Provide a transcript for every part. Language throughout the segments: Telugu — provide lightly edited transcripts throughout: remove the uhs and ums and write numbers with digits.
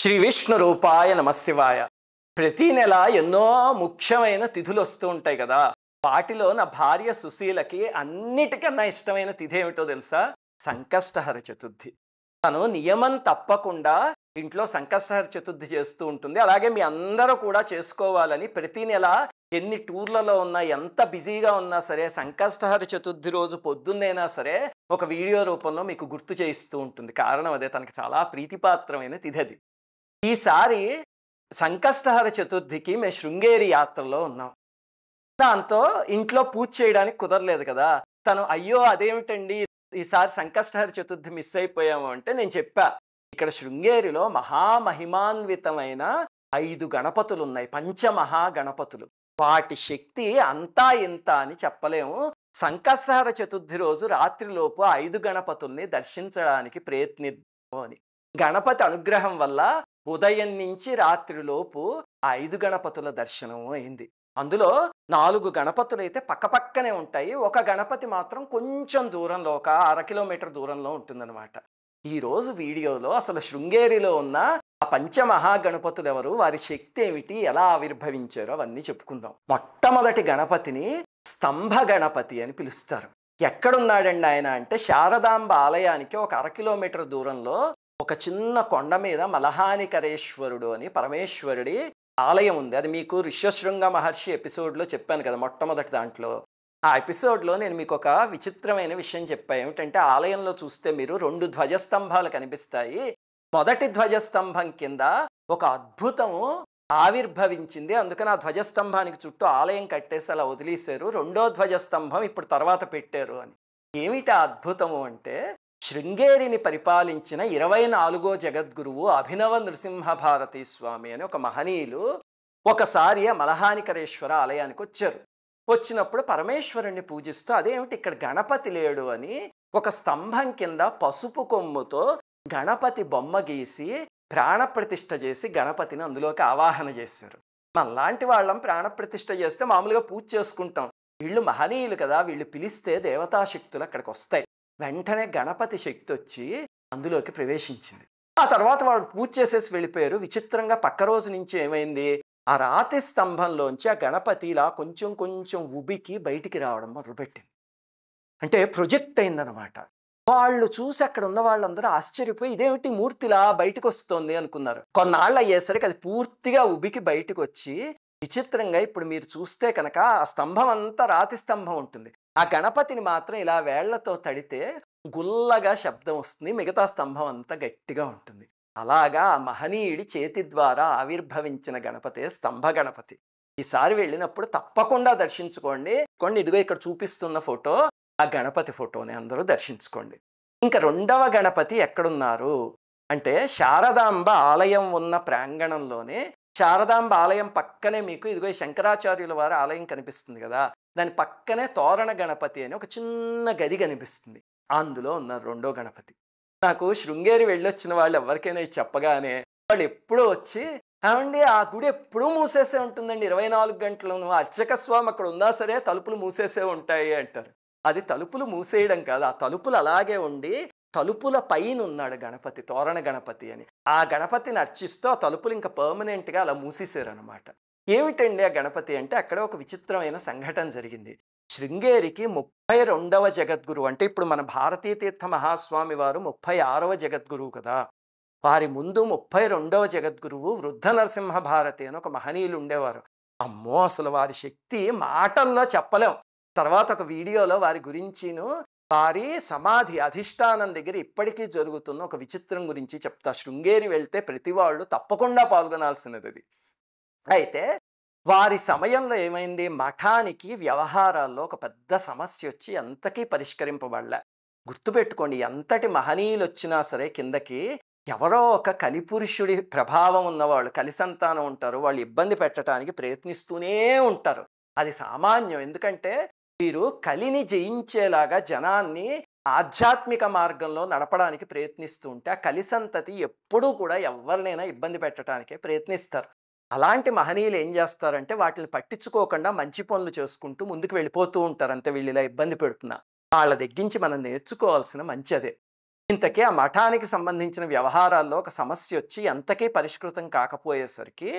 శ్రీ విష్ణు రూపాయ నమశివాయ. ప్రతి నెల ఎన్నో ముఖ్యమైన తిథులు వస్తూ ఉంటాయి కదా. వాటిలో నా భార్య సుశీలకి అన్నిటికన్నా ఇష్టమైన తిథి ఏమిటో తెలుసా? సంకష్టహర చతుర్థి. తను నియమం తప్పకుండా ఇంట్లో సంకష్టహర చతుర్థి చేస్తూ ఉంటుంది. అలాగే మీ అందరూ కూడా చేసుకోవాలని ప్రతి నెల ఎన్ని టూర్లలో ఉన్నా, ఎంత బిజీగా ఉన్నా సరే, సంకష్టహర చతుర్థి రోజు పొద్దున్నైనా సరే ఒక వీడియో రూపంలో మీకు గుర్తు చేయిస్తూ ఉంటుంది. కారణం అదే, తనకి చాలా ప్రీతిపాత్రమైన తిథి అది. ఈసారి సంకష్టహర చతుర్థికి మేము శృంగేరి యాత్రలో ఉన్నాం. దాంతో ఇంట్లో పూజ చేయడానికి కుదరలేదు కదా. తను అయ్యో అదేమిటండి ఈసారి సంకష్టహర చతుర్థి మిస్ అయిపోయాము అంటే నేను చెప్పా, ఇక్కడ శృంగేరిలో మహామహిమాన్వితమైన 5 గణపతులు ఉన్నాయి, పంచమహా గణపతులు. వాటి శక్తి అంతా ఇంత అని చెప్పలేము. సంకష్టహర చతుర్థి రోజు రాత్రిలోపు 5 గణపతుల్ని దర్శించడానికి ప్రయత్నిద్దాము అని. గణపతి అనుగ్రహం వల్ల ఉదయం నుంచి రాత్రిలోపు 5 గణపతుల దర్శనం అయింది. అందులో 4 గణపతులు అయితే పక్కపక్కనే ఉంటాయి. ఒక గణపతి మాత్రం కొంచెం దూరంలో, ఒక 1/2 కిలోమీటర్ దూరంలో ఉంటుందన్నమాట. ఈరోజు వీడియోలో అసలు శృంగేరిలో ఉన్న ఆ పంచమహా గణపతులు ఎవరు, వారి శక్తి ఏమిటి, ఎలా ఆవిర్భవించారో అవన్నీ చెప్పుకుందాం. మొట్టమొదటి గణపతిని స్తంభ గణపతి అని పిలుస్తారు. ఎక్కడున్నాడండి ఆయన అంటే, శారదాంబ ఆలయానికి ఒక 1/2 కిలోమీటర్ దూరంలో ఒక చిన్న కొండ మీద మలహానికరేశ్వరుడు అని పరమేశ్వరుడి ఆలయం ఉంది. అది మీకు ఋష్యశృంగ మహర్షి ఎపిసోడ్లో చెప్పాను కదా, మొట్టమొదటి దాంట్లో. ఆ ఎపిసోడ్లో నేను మీకు ఒక విచిత్రమైన విషయం చెప్పాను. ఏమిటంటే, ఆలయంలో చూస్తే మీరు 2 ధ్వజస్తంభాలు కనిపిస్తాయి. మొదటి ధ్వజస్తంభం కింద ఒక అద్భుతము ఆవిర్భవించింది. అందుకని ఆ ధ్వజస్తంభానికి చుట్టూ ఆలయం కట్టేసి అలా వదిలేశారు. 2వ ధ్వజస్తంభం ఇప్పుడు తర్వాత పెట్టారు అని. ఏమిటి ఆ అద్భుతము అంటే, శృంగేరిని పరిపాలించిన 24వ జగద్గురువు అభినవ నృసింహ భారతీ స్వామి అని ఒక మహనీయులు ఒకసారి ఆ మలహానికరేశ్వర ఆలయానికి వచ్చారు. వచ్చినప్పుడు పరమేశ్వరుణ్ణి పూజిస్తూ, అదేమిటి ఇక్కడ గణపతి లేడు అని ఒక స్తంభం కింద పసుపు కొమ్ముతో గణపతి బొమ్మ గీసి ప్రాణప్రతిష్ఠ చేసి గణపతిని అందులోకి ఆవాహన చేశారు. మనలాంటి వాళ్ళం ప్రాణప్రతిష్ఠ చేస్తే మామూలుగా పూజ చేసుకుంటాం. వీళ్ళు మహనీయులు కదా, వీళ్ళు పిలిస్తే దేవతాశక్తులు అక్కడికి వస్తాయి. వెంటనే గణపతి శక్తి వచ్చి అందులోకి ప్రవేశించింది. ఆ తర్వాత వాళ్ళు పూజ చేసేసి వెళ్ళిపోయారు. విచిత్రంగా పక్క రోజు నుంచి ఏమైంది, ఆ రాతి స్తంభంలోంచి ఆ గణపతి ఇలా కొంచెం కొంచెం ఉబికి బయటికి రావడం మొదలుపెట్టింది. అంటే ప్రొజెక్ట్ అయిందనమాట. వాళ్ళు చూసి అక్కడ ఉన్న వాళ్ళందరూ ఆశ్చర్యపోయి, ఇదేమిటి మూర్తిలా బయటకు వస్తుంది అనుకున్నారు. కొన్నాళ్ళు అయ్యేసరికి అది పూర్తిగా ఉబికి బయటకు వచ్చి, విచిత్రంగా ఇప్పుడు మీరు చూస్తే కనుక ఆ స్తంభం అంతా రాతి స్తంభం ఉంటుంది. ఆ గణపతిని మాత్రం ఇలా వేళ్లతో తడితే గుల్లగా శబ్దం వస్తుంది, మిగతా స్తంభం అంతా గట్టిగా ఉంటుంది. అలాగా ఆ మహనీయుడి చేతి ద్వారా ఆవిర్భవించిన గణపతే స్తంభ గణపతి. ఈసారి వెళ్ళినప్పుడు తప్పకుండా దర్శించుకోండి. ఇదిగో ఇక్కడ చూపిస్తున్న ఫోటో ఆ గణపతి ఫోటోని అందరూ దర్శించుకోండి. ఇంకా 2వ గణపతి ఎక్కడున్నారు అంటే, శారదాంబ ఆలయం ఉన్న ప్రాంగణంలోనే, శారదాంబ ఆలయం పక్కనే మీకు ఇదిగో శంకరాచార్యుల వారి ఆలయం కనిపిస్తుంది కదా, దాని పక్కనే తోరణ గణపతి అని ఒక చిన్న గది కనిపిస్తుంది. అందులో ఉన్నారు 2వ గణపతి. నాకు శృంగేరి వెళ్ళొచ్చిన వాళ్ళు ఎవరికైనా ఇది చెప్పగానే వాళ్ళు ఎప్పుడూ వచ్చి, ఏమండి ఆ గుడి ఎప్పుడూ మూసేసే ఉంటుందండి 24 గంటలను, అర్చక స్వామి అక్కడ ఉన్నా సరే తలుపులు మూసేసే ఉంటాయి అంటారు. అది తలుపులు మూసేయడం కాదు, ఆ తలుపులు అలాగే ఉండి తలుపుల పైన ఉన్నాడు గణపతి, తోరణ గణపతి అని. ఆ గణపతిని అర్చిస్తూ ఆ తలుపులు ఇంకా పర్మనెంట్గా అలా మూసేశారనమాట. ఏమిటండి ఆ గణపతి అంటే, అక్కడ ఒక విచిత్రమైన సంఘటన జరిగింది. శృంగేరికి 32వ జగద్గురు అంటే, ఇప్పుడు మన భారతీ తీర్థ మహాస్వామి వారు 36వ జగద్గురువు కదా. వారి ముందు 32వ జగద్గురువు వృద్ధ నరసింహ భారతి అని ఒక మహనీయులు ఉండేవారు. అమ్మో, అసలు వారి శక్తి మాటల్లో చెప్పలేం. తర్వాత ఒక వీడియోలో వారి గురించిను, వారి సమాధి అధిష్టానం దగ్గర ఇప్పటికీ జరుగుతున్న ఒక విచిత్రం గురించి చెప్తా. శృంగేరి వెళ్తే ప్రతి వాళ్ళు తప్పకుండా పాల్గొనాల్సినది అది. అయితే వారి సమయంలో ఏమైంది, మఠానికి వ్యవహారాల్లో ఒక పెద్ద సమస్య వచ్చి ఎంతకీ పరిష్కరింపబడలే. గుర్తుపెట్టుకోండి, ఎంతటి మహనీయులు వచ్చినా సరే కిందకి ఎవరో ఒక కలిపురుషుడి ప్రభావం ఉన్నవాళ్ళు, కలి సంతానం ఉంటారు, వాళ్ళు ఇబ్బంది పెట్టడానికి ప్రయత్నిస్తూనే ఉంటారు. అది సామాన్యం. ఎందుకంటే వీరు కలిని జయించేలాగా జనాన్ని ఆధ్యాత్మిక మార్గంలో నడపడానికి ప్రయత్నిస్తూ ఉంటే, ఆ కలి సంతతి ఎప్పుడూ కూడా ఎవరినైనా ఇబ్బంది పెట్టడానికే ప్రయత్నిస్తారు. అలాంటి మహనీయులు ఏం చేస్తారంటే, వాటిని పట్టించుకోకుండా మంచి పనులు చేసుకుంటూ ముందుకు వెళ్ళిపోతూ ఉంటారు. అంతే, వీళ్ళు ఇలా ఇబ్బంది పెడుతున్నా వాళ్ళ దగ్గరించి మనం నేర్చుకోవాల్సిన మంచి అదే. ఇంతకీ ఆ మఠానికి సంబంధించిన వ్యవహారాల్లో ఒక సమస్య వచ్చి ఎంతకీ పరిష్కృతం కాకపోయేసరికి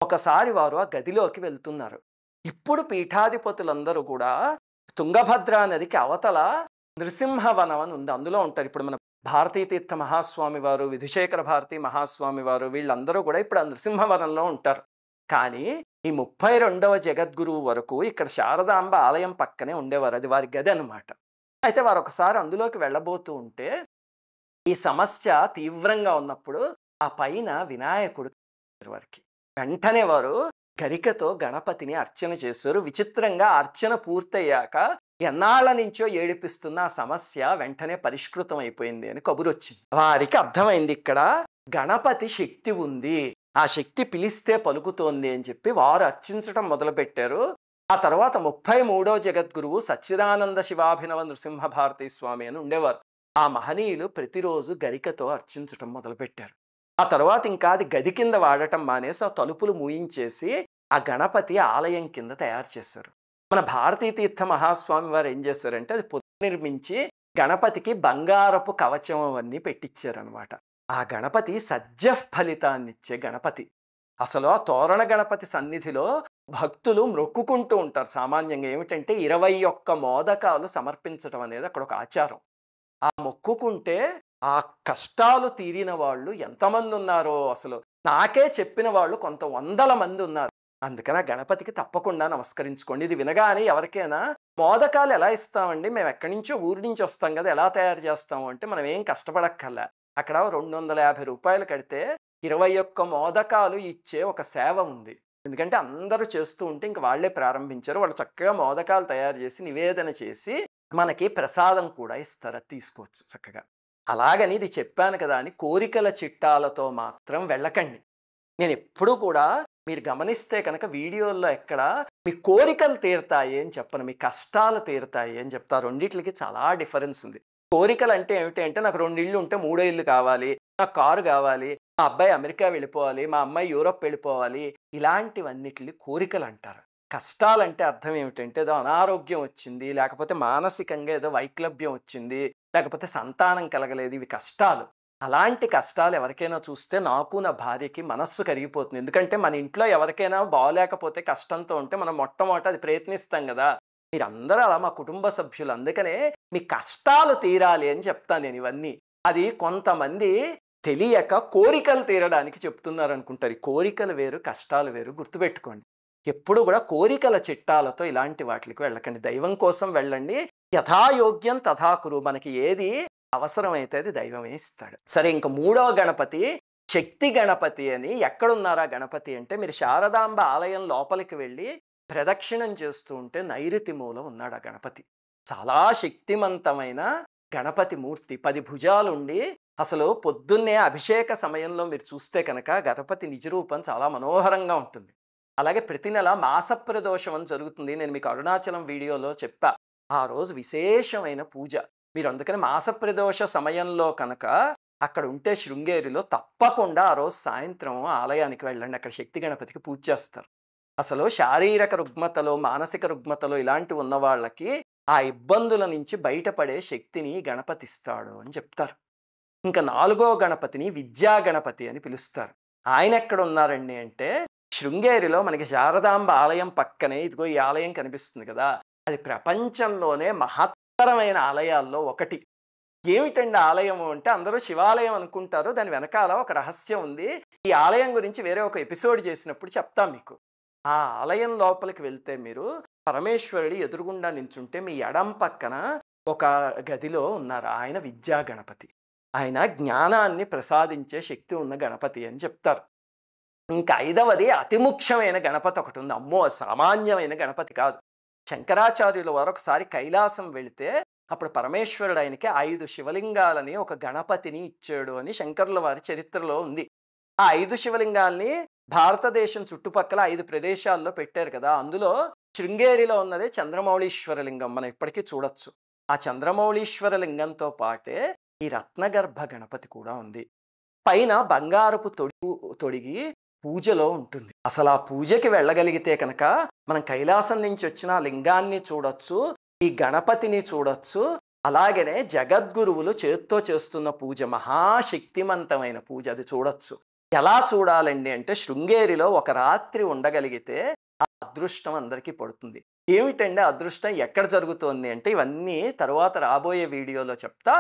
ఒకసారి వారు ఆ గదిలోకి వెళ్తున్నారు. ఇప్పుడు పీఠాధిపతులందరూ కూడా తుంగభద్రా నదికి అవతల నృసింహవనం అని ఉంది, అందులో ఉంటారు. ఇప్పుడు మన భారతీ తీర్థ మహాస్వామి వారు, విధుశేఖర భారతీ మహాస్వామి వారు, వీళ్ళందరూ కూడా ఇప్పుడు ఆ నృసింహవనంలో ఉంటారు. కానీ ఈ 32వ జగద్గురువు వరకు ఇక్కడ శారదాంబ ఆలయం పక్కనే ఉండేవారు, అది వారి గది అన్నమాట. అయితే వారు ఒకసారి అందులోకి వెళ్ళబోతూ ఉంటే ఈ సమస్య తీవ్రంగా ఉన్నప్పుడు ఆ పైన వినాయకుడు వారికి వెంటనే వారు గరికతో గణపతిని అర్చన చేశారు. విచిత్రంగా అర్చన పూర్తయ్యాక ఎన్నాళ్ళ నుంచో ఏడిపిస్తున్న ఆ సమస్య వెంటనే పరిష్కృతం అయిపోయింది అని కబురొచ్చింది. వారికి అర్థమైంది ఇక్కడ గణపతి శక్తి ఉంది, ఆ శక్తి పిలిస్తే పలుకుతోంది అని చెప్పి వారు అర్చించడం మొదలుపెట్టారు. ఆ తర్వాత 33వ జగద్గురువు సచ్చిదానంద శివాభినవ నృసింహ భారతీ స్వామి అని ఉండేవారు. ఆ మహనీయులు ప్రతిరోజు గరికతో అర్చించటం మొదలుపెట్టారు. ఆ తర్వాత ఇంకా అది గది కింద వాడటం మానేసి ఆ తలుపులు మూయించేసి ఆ గణపతి ఆలయం కింద తయారు చేశారు. మన భారతీ తీర్థ మహాస్వామి వారు ఏం చేశారంటే అది పునర్నిర్మించి గణపతికి బంగారపు కవచం అవన్నీ పెట్టించారనమాట. ఆ గణపతి ఫలితాన్నిచ్చే గణపతి. అసలు ఆ తోరణ గణపతి సన్నిధిలో భక్తులు మొక్కుకుంటూ ఉంటారు. సామాన్యంగా ఏమిటంటే 21 మోదకాలు సమర్పించడం అనేది అక్కడ ఒక ఆచారం. ఆ మొక్కుకుంటే ఆ కష్టాలు తీరిన వాళ్ళు ఎంతమంది ఉన్నారో అసలు నాకే చెప్పిన వాళ్ళు కొంత 100 మంది ఉన్నారు. అందుకని ఆ గణపతికి తప్పకుండా నమస్కరించుకోండి. ఇది వినగానే ఎవరికైనా మోదకాలు ఎలా ఇస్తామండి, మేము ఎక్కడి నుంచో ఊరి నుంచి వస్తాం కదా, ఎలా తయారు చేస్తాము అంటే మనం ఏం కష్టపడక్కర్లా. అక్కడ 250 రూపాయలు కడితే 21 మోదకాలు ఇచ్చే ఒక సేవ ఉంది. ఎందుకంటే అందరూ చేస్తూ ఉంటే ఇంక వాళ్ళే ప్రారంభించారు. వాళ్ళు చక్కగా మోదకాలు తయారు చేసి నివేదన చేసి మనకి ప్రసాదం కూడా ఇస్తారు, అది తీసుకోవచ్చు చక్కగా. అలాగని ఇది చెప్పాను కదా అని కోరికల చిట్టాలతో మాత్రం వెళ్ళకండి. నేను ఎప్పుడూ కూడా మీరు గమనిస్తే కనుక వీడియోల్లో ఎక్కడ మీ కోరికలు తీరుతాయి అని చెప్పను, మీ కష్టాలు తీరుతాయి అని చెప్తా. రెండిట్లకి చాలా డిఫరెన్స్ ఉంది. కోరికలు అంటే ఏమిటి అంటే నాకు 2 ఇళ్ళు ఉంటే 3ో ఇల్లు కావాలి, నాకు కారు కావాలి, మా అబ్బాయి అమెరికా వెళ్ళిపోవాలి, మా అమ్మాయి యూరోప్ వెళ్ళిపోవాలి, ఇలాంటివన్నిటిని కోరికలు అంటారు. కష్టాలంటే అర్థం ఏమిటంటే ఏదో అనారోగ్యం వచ్చింది, లేకపోతే మానసికంగా ఏదో వైక్లభ్యం వచ్చింది, లేకపోతే సంతానం కలగలేదు, ఇవి కష్టాలు. అలాంటి కష్టాలు ఎవరికైనా చూస్తే నాకు నా భార్యకి మనస్సు కరిగిపోతుంది. ఎందుకంటే మన ఇంట్లో ఎవరికైనా బాగోలేకపోతే కష్టంతో ఉంటే మనం మొట్టమొదట అది ప్రయత్నిస్తాం కదా. మీరందరూ అలా మా కుటుంబ సభ్యులు, అందుకనే మీ కష్టాలు తీరాలి అని చెప్తాను నేను ఇవన్నీ. అది కొంతమంది తెలియక కోరికలు తీరడానికి చెప్తున్నారు అనుకుంటారు. ఈ కోరికలు వేరు, కష్టాలు వేరు, గుర్తుపెట్టుకోండి. ఎప్పుడు కూడా కోరికల చిట్టాలతో ఇలాంటి వాటికి వెళ్ళకండి. దైవం కోసం వెళ్ళండి. యథాయోగ్యం తథాకురు. మనకి ఏది అవసరమైతే అది దైవమే ఇస్తాడు. సరే, ఇంక 3వ గణపతి శక్తి గణపతి అని. ఎక్కడున్నారా గణపతి అంటే మీరు శారదాంబ ఆలయం లోపలికి వెళ్ళి ప్రదక్షిణం చేస్తూ ఉంటే నైరుతి మూల ఉన్నాడు ఆ గణపతి. చాలా శక్తివంతమైన గణపతి మూర్తి, 10 భుజాలుండి అసలు పొద్దున్నే అభిషేక సమయంలో మీరు చూస్తే కనుక గణపతి నిజరూపం చాలా మనోహరంగా ఉంటుంది. అలాగే ప్రతి నెల మాస ప్రదోషం అని జరుగుతుంది. నేను మీకు అరుణాచలం వీడియోలో చెప్పా. ఆ రోజు విశేషమైన పూజ. మీరు అందుకని మాస ప్రదోష సమయంలో కనుక అక్కడ ఉంటే శృంగేరిలో తప్పకుండా ఆ రోజు సాయంత్రం ఆలయానికి వెళ్ళండి. అక్కడ శక్తి గణపతికి పూజ చేస్తారు. అసలు శారీరక రుగ్మతలు, మానసిక రుగ్మతలు ఇలాంటివి ఉన్న వాళ్ళకి ఆ ఇబ్బందుల నుంచి బయటపడే శక్తిని గణపతి ఇస్తాడు అని చెప్తారు. ఇంకా 4వ గణపతిని విద్యా గణపతి అని పిలుస్తారు. ఆయన ఎక్కడ ఉన్నారండి అంటే శృంగేరిలో మనకి శారదాంబ ఆలయం పక్కనే ఇదిగో ఈ ఆలయం కనిపిస్తుంది కదా, అది ప్రపంచంలోనే మహత్తరమైన ఆలయాల్లో ఒకటి. ఏమిటండి ఆలయము అంటే అందరూ శివాలయం అనుకుంటారు, దాని వెనకాల ఒక రహస్యం ఉంది. ఈ ఆలయం గురించి వేరే ఒక ఎపిసోడ్ చేసినప్పుడు చెప్తాం మీకు. ఆ ఆలయం లోపలికి వెళ్తే మీరు పరమేశ్వరుడి ఎదురుగుండా నించుంటే మీ ఎడం పక్కన ఒక గదిలో ఉన్నారు. ఆయన విద్యా గణపతి. ఆయన జ్ఞానాన్ని ప్రసాదించే శక్తి ఉన్న గణపతి అని చెప్తారు. ఇంకా 5వది అతి ముఖ్యమైన గణపతి ఒకటి ఉంది. అమ్మో, సామాన్యమైన గణపతి కాదు. శంకరాచార్యుల వారు ఒకసారి కైలాసం వెళితే అప్పుడు పరమేశ్వరుడు ఆయనకి 5 శివలింగాలని ఒక గణపతిని ఇచ్చాడు అని శంకరుల వారి చరిత్రలో ఉంది. ఆ 5 శివలింగాల్ని భారతదేశం చుట్టుపక్కల 5 ప్రదేశాల్లో పెట్టారు కదా. అందులో శృంగేరిలో ఉన్నదే చంద్రమౌళీశ్వర లింగం, మనం ఇప్పటికీ చూడొచ్చు. ఆ చంద్రమౌళీశ్వర లింగంతో పాటే ఈ రత్నగర్భ గణపతి కూడా ఉంది. పైన బంగారపు తొడిగి పూజలో ఉంటుంది. అసలు ఆ పూజకి వెళ్ళగలిగితే కనుక మనం కైలాసం నుంచి వచ్చిన లింగాన్ని చూడొచ్చు, ఈ గణపతిని చూడొచ్చు, అలాగనే జగద్గురువులు చేత్తో చేస్తున్న పూజ మహాశక్తిమంతమైన పూజ, అది చూడొచ్చు. ఎలా చూడాలండి అంటే శృంగేరిలో ఒక రాత్రి ఉండగలిగితే ఆ అదృష్టం అందరికీ పడుతుంది. ఏమిటండి అదృష్టం ఎక్కడ జరుగుతోంది అంటే ఇవన్నీ తర్వాత రాబోయే వీడియోలో చెప్తా.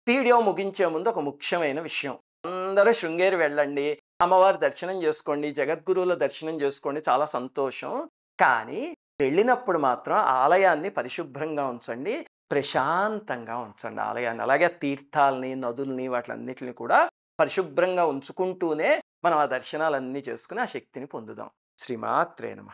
వీడియో ముగించే ముందు ఒక ముఖ్యమైన విషయం, అందరూ శృంగేరి వెళ్ళండి, అమ్మవారి దర్శనం చేసుకోండి, జగద్గురువుల దర్శనం చేసుకోండి, చాలా సంతోషం. కానీ వెళ్ళినప్పుడు మాత్రం ఆలయాన్ని పరిశుభ్రంగా ఉంచండి, ప్రశాంతంగా ఉంచండి ఆలయాన్ని. అలాగే తీర్థాలని, నదుల్ని, వాటిలన్నిటిని కూడా పరిశుభ్రంగా ఉంచుకుంటూనే మనం ఆ దర్శనాలన్నీ చేసుకుని ఆ శక్తిని పొందుదాం. శ్రీమాత్రే నమః.